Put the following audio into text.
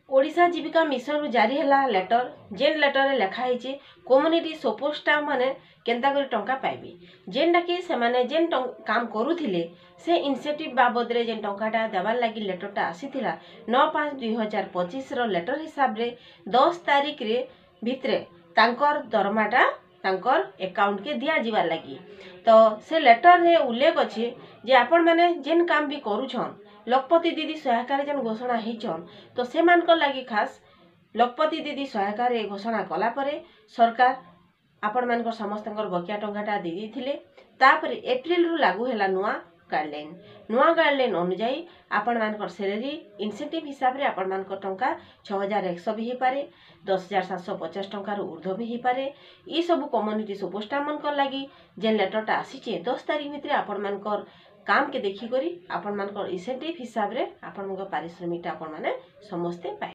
ओडिशा जीविका mission रु जारी हैला लेटर जेन लेटर लेखा है कम्युनिटी सपोर्ट स्टाफ माने केंता करी टंका पाइबे जेनटा कि से माने जेन काम करूथिले से इनिशिएटिव बाबद रे जेन टंकाटा देवार लगी लेटरटा आसीथिला 9/5/2025 रो लेटर हिसाब रे 10 तारीख रे भितरे तांकर दरमाटा तांकर अकाउंट के दिया जीवार लगी। तो से लेटर रे उल्लेख अच्छे जे आपण माने जेन काम भी करूछन लखपति दीदी सहायकार जेन घोषणा होइछन तो से मानकर लगी खास लखपति दीदी सहायकार घोषणा कला परे सरकार आपण मानकर समस्त बकिया टंकाटा दे देथिले। तापर एप्रिल रु लागू हैला नुआ गाइडलाइन अनुजाई आपण मानकर सैलरी इनसेंटिव हिसाब रे आपण मानकर टंका 6100 भी ही पारे 10750 टंका रु ऊर्ध्व भी ही पारे। ई सब कम्युनिटी सपोर्ट मानकर लगी जेन लेटरटा आसीचे 10 तारीख भितर आपण मानकर काम के देखी करी आपण मानकर इनसेंटिव हिसाब रे आपण मानकर पारिश्रमिकटा आपण माने समस्ते पाए।